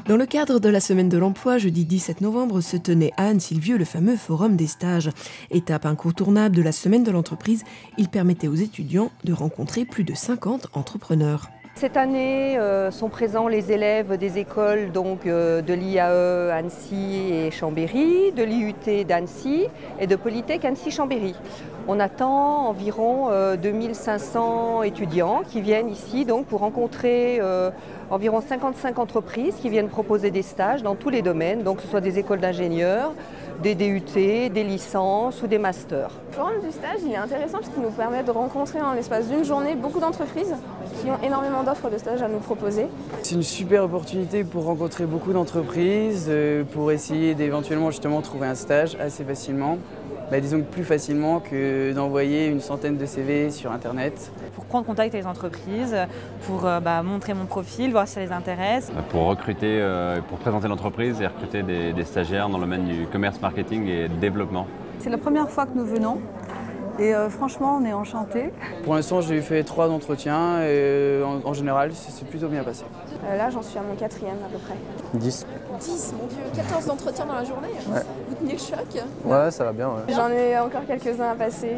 Dans le cadre de la Semaine de l'Emploi, jeudi 17 novembre, se tenait à Anne-Sylvieux le fameux Forum des stages. Étape incontournable de la Semaine de l'entreprise, il permettait aux étudiants de rencontrer plus de 50 entrepreneurs. Cette année sont présents les élèves des écoles de l'IAE Annecy et Chambéry, de l'IUT d'Annecy et de Polytech Annecy-Chambéry. On attend environ 2500 étudiants qui viennent ici pour rencontrer environ 55 entreprises qui viennent proposer des stages dans tous les domaines, donc que ce soit des écoles d'ingénieurs, des DUT, des licences ou des masters. Le forum du stage il est intéressant parce qu'il nous permet de rencontrer en l'espace d'une journée beaucoup d'entreprises qui ont énormément d'offres de stage à nous proposer. C'est une super opportunité pour rencontrer beaucoup d'entreprises, pour essayer d'éventuellement justement trouver un stage assez facilement. Disons que plus facilement que d'envoyer une centaine de CV sur Internet. Pour prendre contact avec les entreprises, pour montrer mon profil, voir si ça les intéresse. Pour recruter, pour présenter l'entreprise et recruter des stagiaires dans le domaine du commerce, marketing et développement. C'est la première fois que nous venons et franchement on est enchantés. Pour l'instant j'ai fait 3 entretiens et en général c'est plutôt bien passé. Là j'en suis à mon 4e à peu près. 10. 10, mon Dieu, 14 entretiens dans la journée. Ouais. Vous tenez le choc? Ouais, ça va bien. Ouais. J'en ai encore quelques-uns à passer.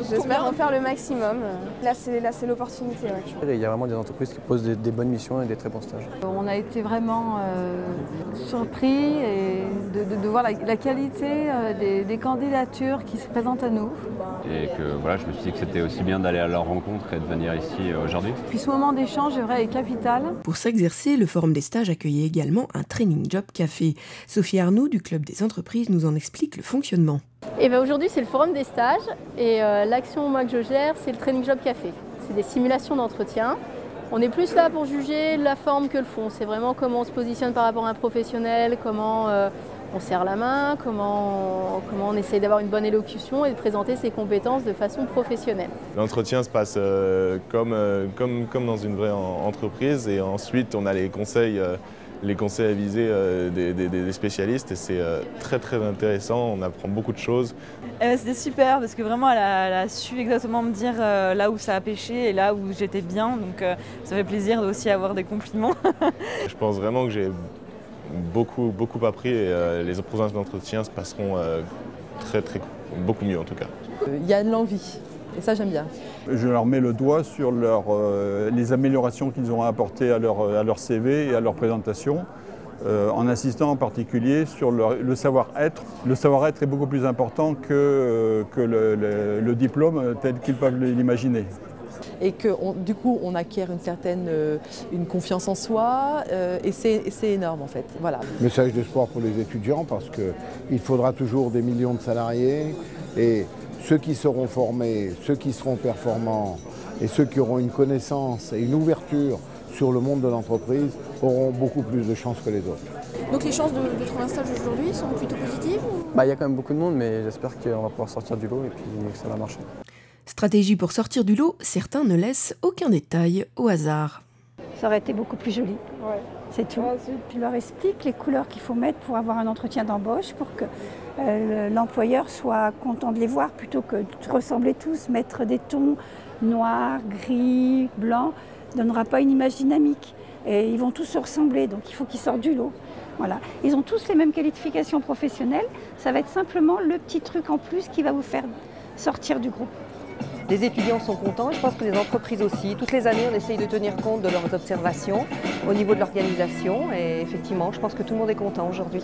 J'espère en faire le maximum. Là, c'est l'opportunité. Ouais. Il y a vraiment des entreprises qui posent des bonnes missions et des très bons stages. On a été vraiment surpris et de voir la qualité des candidatures qui se présentent à nous. Et que voilà, je me suis dit que c'était aussi bien d'aller à leur rencontre et de venir ici aujourd'hui. Puis ce moment d'échange est capital. Pour s'exercer, le Forum des stages accueillait également un Training Job Café. Sophie Arnoux du Club des entreprises nous en explique le fonctionnement. Aujourd'hui, c'est le Forum des stages et l'action moi, que je gère, c'est le Training Job Café. C'est des simulations d'entretien. On est plus là pour juger la forme que le fond. C'est vraiment comment on se positionne par rapport à un professionnel, comment on serre la main, comment on essaye d'avoir une bonne élocution et de présenter ses compétences de façon professionnelle. L'entretien se passe comme dans une vraie entreprise et ensuite on a les conseils avisés des spécialistes et c'est très très intéressant, on apprend beaucoup de choses. C'était super parce que vraiment elle a su exactement me dire là où ça a pêché et là où j'étais bien, donc ça fait plaisir aussi avoir des compliments. Je pense vraiment que j'ai beaucoup appris et les prochains entretiens se passeront beaucoup mieux en tout cas. Il y a de l'envie et ça j'aime bien. Je leur mets le doigt sur les améliorations qu'ils auront apportées à leur CV et à leur présentation, en insistant en particulier sur le savoir-être. Le savoir-être est beaucoup plus important que le diplôme tel qu'ils peuvent l'imaginer. Et que du coup on acquiert une confiance en soi et c'est énorme en fait. Voilà. Message d'espoir pour les étudiants parce qu'il faudra toujours des millions de salariés et ceux qui seront formés, ceux qui seront performants et ceux qui auront une connaissance et une ouverture sur le monde de l'entreprise auront beaucoup plus de chances que les autres. Donc les chances de trouver un stage aujourd'hui sont plutôt positives Il y a quand même beaucoup de monde mais j'espère qu'on va pouvoir sortir du lot et puis que ça va marcher. Stratégie pour sortir du lot, certains ne laissent aucun détail au hasard. Ça aurait été beaucoup plus joli, c'est tout. Tu leur expliques les couleurs qu'il faut mettre pour avoir un entretien d'embauche, pour que l'employeur soit content de les voir, plutôt que de ressembler tous, mettre des tons noirs, gris, blancs, ne donnera pas une image dynamique. Et ils vont tous se ressembler, donc il faut qu'ils sortent du lot. Voilà. Ils ont tous les mêmes qualifications professionnelles, ça va être simplement le petit truc en plus qui va vous faire sortir du groupe. Les étudiants sont contents, je pense que les entreprises aussi. Toutes les années, on essaye de tenir compte de leurs observations au niveau de l'organisation et effectivement, je pense que tout le monde est content aujourd'hui.